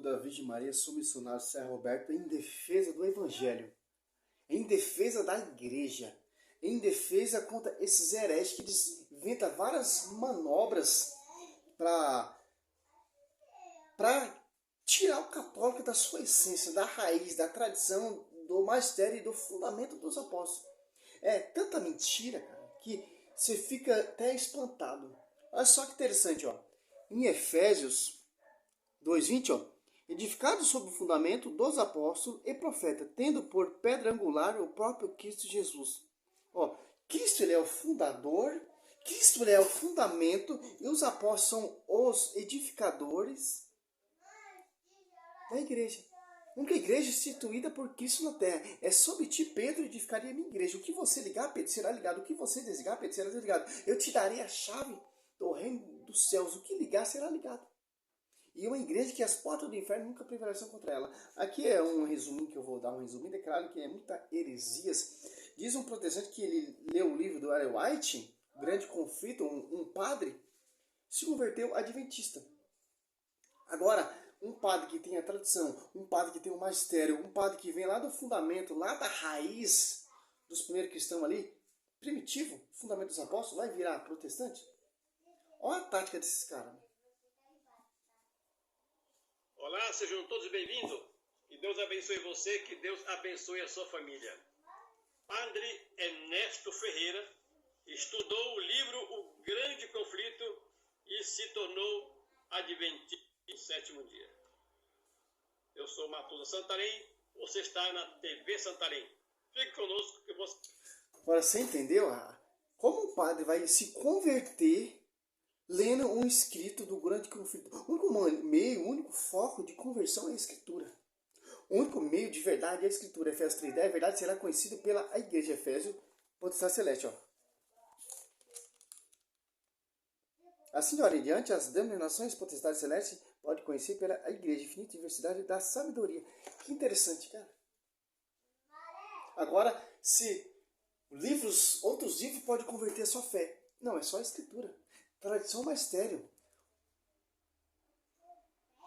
da Virgem Maria, sou missionário Serra Roberto em defesa do Evangelho, em defesa da igreja, em defesa contra esses hereges que inventam várias manobras para tirar o católico da sua essência, da raiz, da tradição, do magistério e do fundamento dos apóstolos. É tanta mentira, cara, que você fica até espantado. Olha só que interessante, ó. Em Efésios 2:20, ó, edificado sobre o fundamento dos apóstolos e profetas, tendo por pedra angular o próprio Cristo Jesus. Ó, Cristo ele é o fundador, Cristo ele é o fundamento e os apóstolos são os edificadores da igreja. Uma igreja instituída por Cristo na terra. É sobre ti, Pedro, edificaria a minha igreja. O que você ligar, Pedro, será ligado. O que você desligar, Pedro, será desligado. Eu te darei a chave do reino dos céus. O que ligar, será ligado. E uma igreja que as portas do inferno nunca prevalecerão contra ela. Aqui é um resuminho que eu vou dar, um resuminho. É claro que é muita heresias. Diz um protestante que ele leu o livro do Ellen White, Grande Conflito, um padre, se converteu adventista. Agora, um padre que tem a tradição, um padre que tem o magistério, um padre que vem lá do fundamento, lá da raiz dos primeiros cristãos ali, primitivo, fundamento dos apóstolos, vai virar protestante? Olha a tática desses caras. Olá, sejam todos bem-vindos. Que Deus abençoe você, que Deus abençoe a sua família. Padre Ernesto Ferreira estudou o livro O Grande Conflito e se tornou adventista no sétimo dia. Eu sou Matuza Santarém, você está na TV Santarém. Fique conosco que você... Agora, você entendeu como o padre vai se converter lendo um escrito do Grande Conflito? O único meio, o único foco de conversão é a escritura. O único meio de verdade é a escritura. Efésios 3:10, a verdade será conhecida pela igreja. Efésios, potestade celeste, ó. Assim, olha, diante as denominações potestade celeste, pode conhecer pela igreja, infinita diversidade da sabedoria. Que interessante, cara. Agora, se outros livros podem converter a sua fé. Não, é só a escritura. Tradição magistério.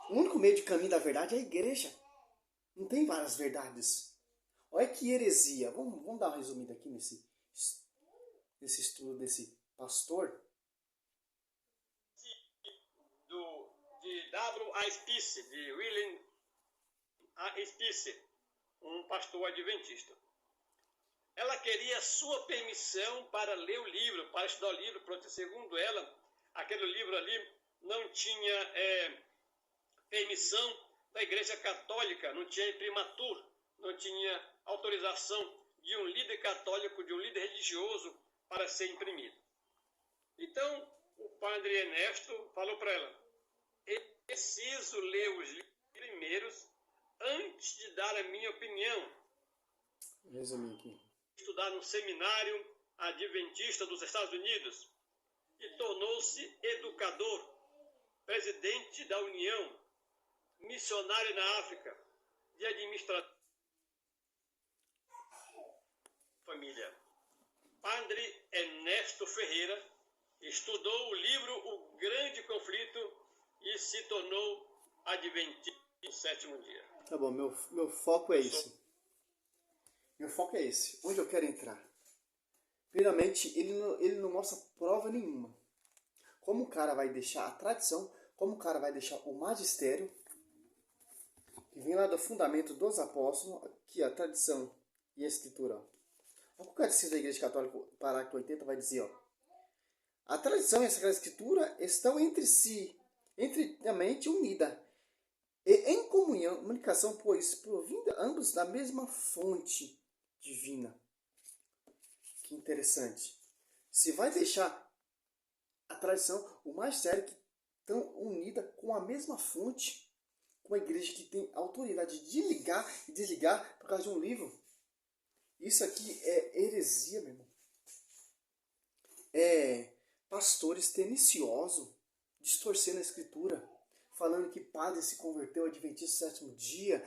O único meio de caminho da verdade é a igreja. Não tem várias verdades. Olha que heresia. Vamos dar uma resumida aqui nesse estudo desse pastor. De W.A. Spice, de William A. Spice, um pastor adventista. Ela queria sua permissão para ler o livro, para estudar o livro, porque segundo ela, aquele livro ali não tinha permissão da Igreja Católica, não tinha imprimatur, não tinha autorização de um líder católico, de um líder religioso para ser imprimido. Então, o padre Ernesto falou para ela: eu preciso ler os livros primeiros antes de dar a minha opinião. Resumir aqui. Estudar no seminário adventista dos Estados Unidos e tornou-se educador, presidente da União, missionário na África, de administração família. Padre Ernesto Ferreira estudou o livro O Grande Conflito e se tornou adventista no sétimo dia. Tá bom, meu foco é esse. Meu foco é esse. Onde eu quero entrar? Primeiramente, ele não mostra prova nenhuma. Como o cara vai deixar a tradição, como o cara vai deixar o magistério, que vem lá do fundamento dos apóstolos, aqui a tradição e a escritura. Olha o Catecismo da Igreja Católica, parágrafo 80, vai dizer, ó. A tradição e a Sagrada Escritura estão entre si, intrinsecamente unidas, e em comunicação, pois provinda ambos da mesma fonte divina. Que interessante. Se vai deixar a tradição, o magistério que estão unida com a mesma fonte, com a igreja que tem autoridade de ligar e desligar por causa de um livro. Isso aqui é heresia, meu irmão. É pastores teniciosos, distorcendo a escritura, falando que padre se converteu adventista no sétimo dia,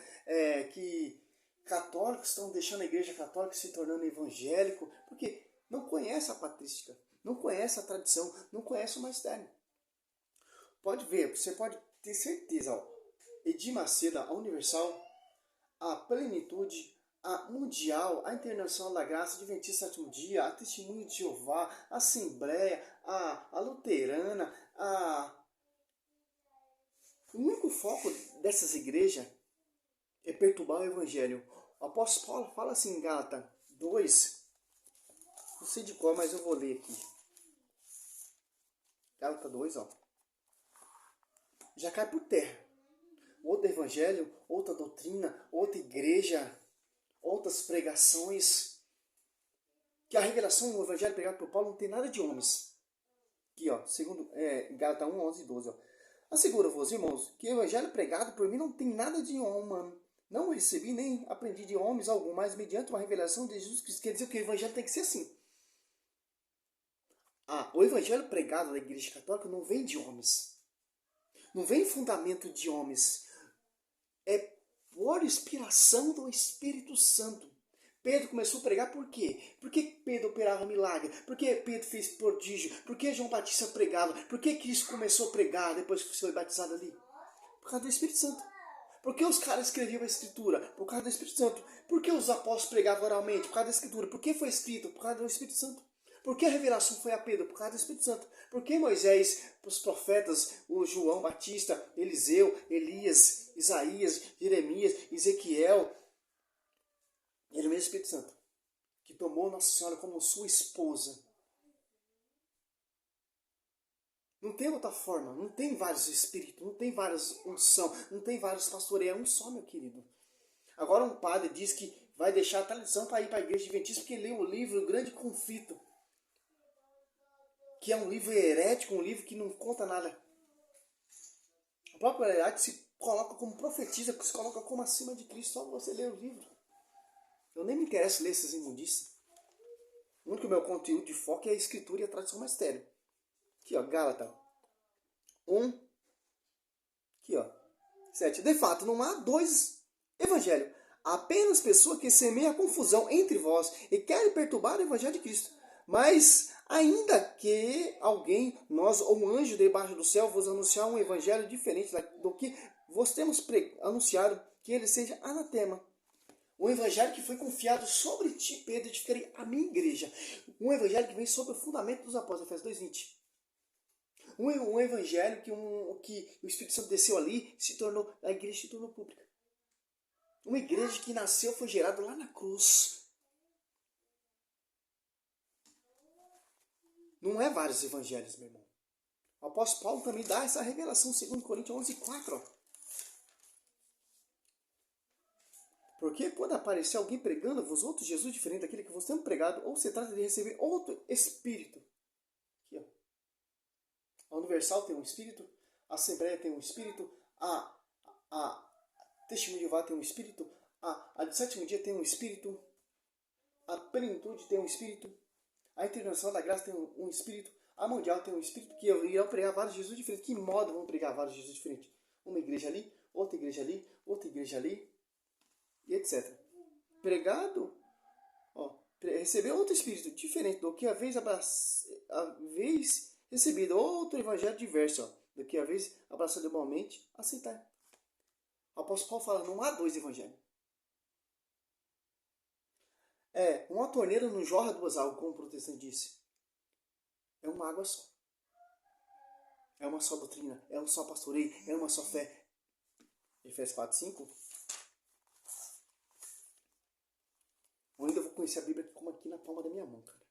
que católicos estão deixando a igreja católica se tornando evangélico, porque não conhece a patrística, não conhece a tradição, não conhece o magistério. Pode ver, você pode ter certeza, ó, Edir Macedo, a Universal, a Plenitude, a Mundial, a Internacional da Graça, a Adventista Sétimo Dia, a Testemunho de Jeová, a Assembleia, a Luterana, O único foco dessas igrejas é perturbar o Evangelho. O apóstolo Paulo fala assim em Gálatas 2, não sei de qual, mas eu vou ler aqui. Gálatas 2, ó. Já cai por terra. Outro evangelho, outra doutrina, outra igreja, outras pregações. Que a revelação do evangelho pregado por Paulo não tem nada de homens. Aqui, ó, segundo Gálatas 1, 11 e 12, ó. Asseguro-vos, irmãos, que o evangelho pregado por mim não tem nada de homem, mano. Não recebi nem aprendi de homens algum, mas mediante uma revelação de Jesus Cristo. Quer dizer que o evangelho tem que ser assim. O evangelho pregado na igreja católica não vem de homens. Não vem fundamento de homens. É por inspiração do Espírito Santo. Pedro começou a pregar por quê? Por que Pedro operava milagre? Por que Pedro fez prodígio? Por que João Batista pregava? Por que Cristo começou a pregar depois que foi batizado ali? Por causa do Espírito Santo. Por que os caras escreviam a Escritura? Por causa do Espírito Santo. Por que os apóstolos pregavam oralmente? Por causa da Escritura. Por que foi escrito? Por causa do Espírito Santo. Por que a revelação foi a Pedro? Por causa do Espírito Santo. Por que Moisés, os profetas, o João Batista, Eliseu, Elias, Isaías, Jeremias, Ezequiel, ele é o mesmo Espírito Santo, que tomou Nossa Senhora como sua esposa. Não tem outra forma, não tem vários espíritos, não tem várias unção, não tem vários pastoreios, é um só, meu querido. Agora um padre diz que vai deixar a tradição para ir para a igreja adventista porque leu o livro O Grande Conflito, que é um livro herético, um livro que não conta nada. O próprio herético se coloca como profetiza, se coloca como acima de Cristo, só você ler o livro. Eu nem me interesso ler essas imundícias. O único meu conteúdo de foco é a escritura e a tradição mistério. Aqui, ó, Gálatas 1, aqui, ó, 7. De fato, não há dois evangelhos. Há apenas pessoas que semeiam a confusão entre vós e querem perturbar o evangelho de Cristo. Mas, ainda que alguém, nós ou um anjo debaixo do céu, vos anunciar um evangelho diferente do que vos temos anunciado, que ele seja anatema. Um evangelho que foi confiado sobre ti, Pedro, edificarei a minha igreja. Um evangelho que vem sobre o fundamento dos apóstolos, Efésios 2:20. Um evangelho que o Espírito Santo desceu ali, a igreja se tornou pública. Uma igreja que nasceu, foi gerada lá na cruz. Não é vários evangelhos, meu irmão. O apóstolo Paulo também dá essa revelação, 2 Coríntios 11:4. Ó. Porque quando aparecer alguém pregando-vos outro Jesus diferente daquele que vos temos pregado, ou se trata de receber outro Espírito. Aqui, ó. A Universal tem um Espírito, a Assembleia tem um Espírito, a Testemunho de Jeová tem um Espírito, a Sétimo Dia tem um Espírito, a Plenitude tem um Espírito, a Internacional da Graça tem um Espírito, a Mundial tem um Espírito, que irão pregar vários Jesus diferentes. Que modo vão pregar vários Jesus diferentes? Uma igreja ali, outra igreja ali, outra igreja ali, e etc. Pregado, ó, receber outro Espírito diferente do que a vez recebido, outro evangelho diverso, ó, do que a vez abraçado igualmente, aceitar. O apóstolo Paulo fala, não há dois evangelhos. Uma torneira não jorra duas águas, como o protestante disse. É uma água só. É uma só doutrina, é um só pastoreio, é uma só fé. Efésios 4:5. Eu ainda vou conhecer a Bíblia como aqui na palma da minha mão, cara.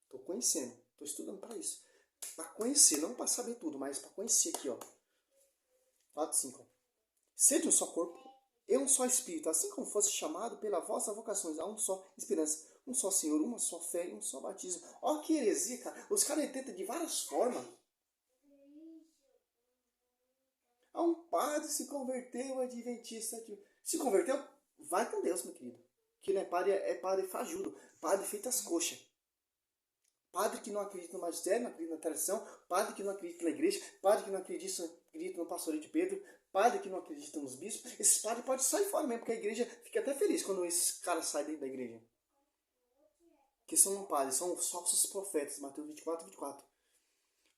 Estou conhecendo, estou estudando para isso. Para conhecer, não para saber tudo, mas para conhecer aqui, ó. 4:5. Sede um só corpo e um só Espírito, assim como fosse chamado pela vossa vocações, a um só esperança, um só Senhor, uma só fé e um só batismo. Olha que heresia, cara. Os caras tentam de várias formas. Um padre se converteu, adventista. Se converteu, vai com Deus, meu querido. Que não é padre, é padre fajudo, padre feito as coxas. Padre que não acredita no magistério, não acredita na tradição, padre que não acredita na igreja, padre que não acredita no pastoreio de Pedro, padre que não acredita nos bispos. Esses padres podem sair fora mesmo, porque a igreja fica até feliz quando esses caras saem dentro da igreja. Que são não padres, são falsos profetas, Mateus 24:24.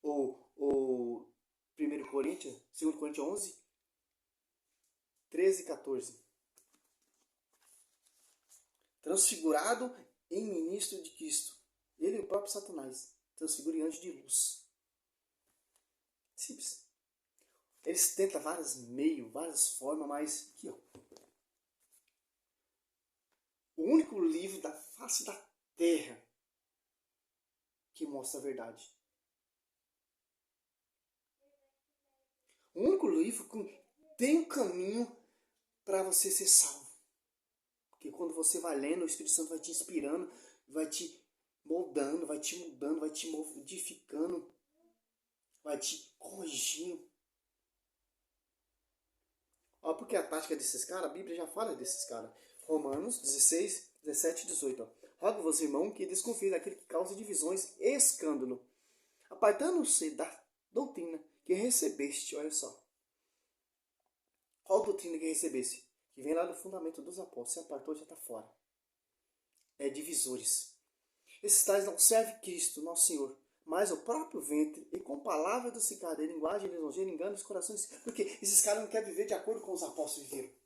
Ou 1 Coríntios, 2 Coríntios 11. 13 e 14. Transfigurado em ministro de Cristo. Ele e o próprio Satanás. Transfigura em anjo de luz. Simples. Eles tentam vários meios, várias formas, mas aqui, ó. O único livro da face da terra que mostra a verdade. O único livro que tem um caminho para você ser salvo. Porque quando você vai lendo, o Espírito Santo vai te inspirando, vai te moldando, vai te mudando, vai te modificando, vai te corrigindo. Olha porque a tática desses caras, a Bíblia já fala desses caras. Romanos 16, 17 e 18. Rogo-vos, irmão, que desconfie daquele que causa divisões e escândalo, apartando-se da doutrina que recebeste. Olha só. Qual doutrina que recebeste? Que vem lá do fundamento dos apóstolos. Se apartou, já está fora. É divisores. Esses tais não servem Cristo, nosso Senhor, mas o próprio ventre, e com palavras adocicadas, linguagem lisonjeira, enganam os corações. Porque esses caras não querem viver de acordo com os apóstolos viveram.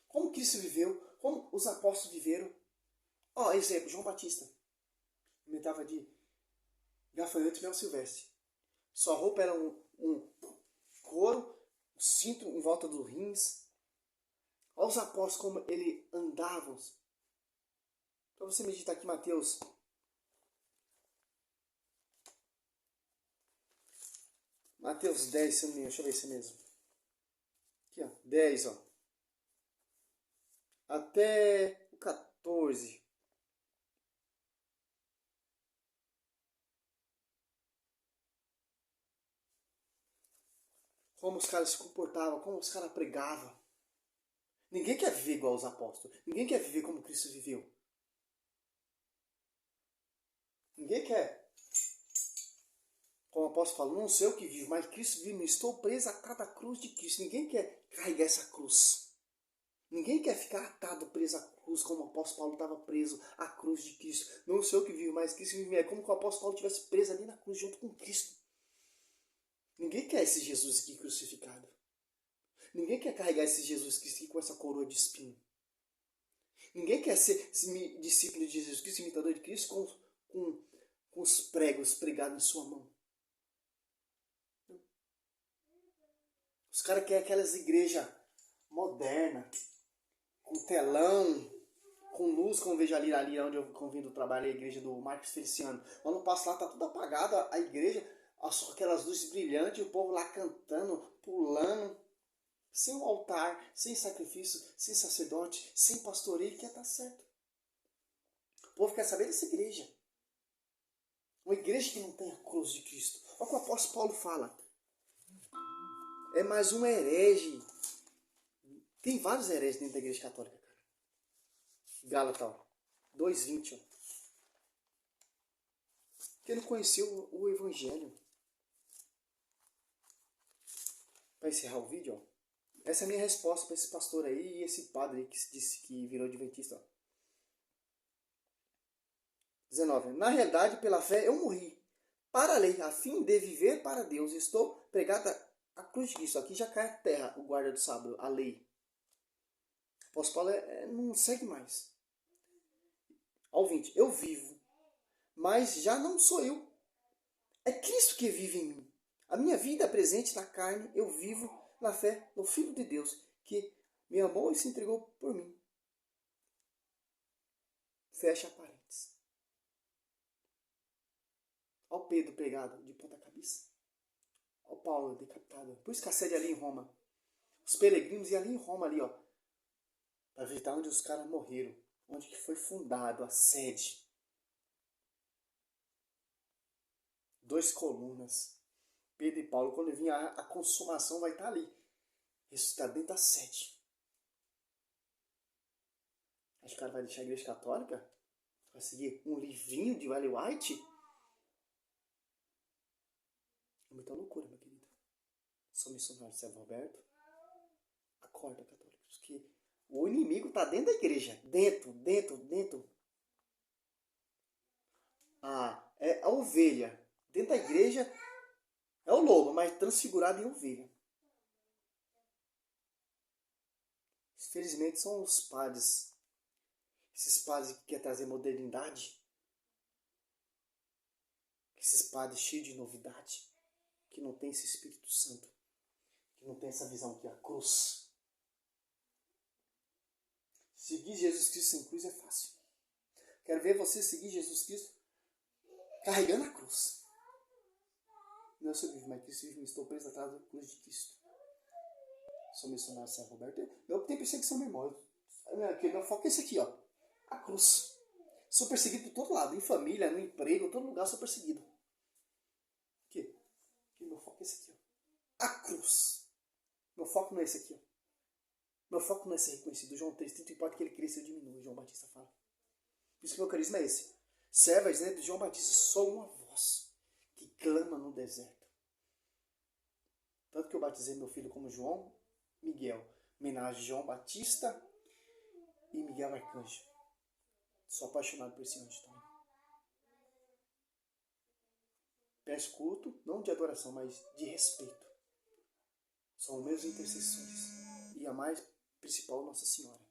Como Cristo viveu, como os apóstolos viveram. Ó, exemplo, João Batista. Imitava de gafanhoto e mel silvestre. Sua roupa era um couro, um cinto em volta dos rins. Olha os apóstolos como ele andavam. Para você meditar aqui, Mateus. Mateus 10, se não me engano. Deixa eu ver se é mesmo. Aqui, ó. 10, ó. Até o 14. Como os caras se comportavam, como os caras pregavam. Ninguém quer viver igual aos apóstolos. Ninguém quer viver como Cristo viveu. Ninguém quer. Como o apóstolo falou, não sei o que vivo, mas Cristo vive. Estou preso a cada cruz de Cristo. Ninguém quer carregar essa cruz. Ninguém quer ficar atado, preso à cruz, como o apóstolo Paulo estava preso à cruz de Cristo. Não sei o que vivo, mas Cristo vive. É como se o apóstolo Paulo estivesse preso ali na cruz junto com Cristo. Ninguém quer esse Jesus aqui crucificado. Ninguém quer carregar esse Jesus Cristo aqui com essa coroa de espinho. Ninguém quer ser discípulo de Jesus Cristo, imitador de Cristo, com os pregos pregados em sua mão. Os caras querem aquelas igrejas modernas, com telão, com luz, como eu vejo ali onde eu convido o trabalho, a igreja do Marcos Feliciano. Quando eu passo lá, tá tudo apagado, a igreja, aquelas luzes brilhantes, o povo lá cantando, pulando, sem um altar, sem sacrifício, sem sacerdote, sem pastoreio, que ia estar certo. O povo quer saber dessa igreja. Uma igreja que não tem a cruz de Cristo. Olha o que o apóstolo Paulo fala. É mais um herege. Tem vários hereges dentro da igreja católica, cara. Gálatas 2:20. Porque não conheceu o evangelho. Para encerrar o vídeo, ó. Essa é a minha resposta para esse pastor aí e esse padre aí que disse que virou adventista. 19. Na realidade, pela fé, eu morri para a lei, a fim de viver para Deus. Estou pregado à cruz de Cristo. Aqui já cai a terra, o guarda do sábado, a lei. O apóstolo Paulo não segue mais. Ao 20. Eu vivo, mas já não sou eu. É Cristo que vive em mim. A minha vida presente na carne, eu vivo na fé no Filho de Deus, que me amou e se entregou por mim. Fecha parênteses. Olha o Pedro pregado de ponta cabeça. Olha o Paulo decapitado. Por isso que a sede ali em Roma. Os peregrinos iam ali em Roma, ali, ó, para visitar onde os caras morreram. Onde que foi fundado a sede. 2 colunas. Pedro e Paulo, quando vinha a consumação, vai estar ali. Isso está dentro da sede. Acho que o cara vai deixar a igreja católica? Vai seguir um livrinho de Ellen White? É muita loucura, meu querido. Sou missionário de São Roberto. Acorda, católicos, que o inimigo está dentro da igreja. Dentro. É a ovelha. Dentro da igreja é o lobo, mas transfigurado em ovelha. Infelizmente são os padres, esses padres que querem trazer modernidade, esses padres cheios de novidade, que não tem esse Espírito Santo, que não tem essa visão que é a cruz. Seguir Jesus Cristo sem cruz é fácil. Quero ver você seguir Jesus Cristo carregando a cruz. Não eu sou vivo, mas Cristo vive, estou preso atrás da cruz de Cristo. Sou missionário São Roberto. Eu tenho perseguição mesmo. Meu foco é esse aqui, ó. A cruz. Sou perseguido por todo lado. Em família, no emprego, em todo lugar sou perseguido. Aqui. Meu foco é esse aqui, ó. A cruz. Meu foco não é esse aqui, ó. Meu foco não é ser reconhecido. João 3, tanto importa que ele cresça ou diminua. João Batista fala. Por isso que meu carisma é esse. Serva dizendo de João Batista, sou uma voz que clama no deserto. Tanto que eu batizei meu filho como João Miguel. Homenagem a João Batista e Miguel Arcanjo. Sou apaixonado por esse anjo também. Peço culto, não de adoração, mas de respeito. São meus intercessores. E a mais principal, Nossa Senhora.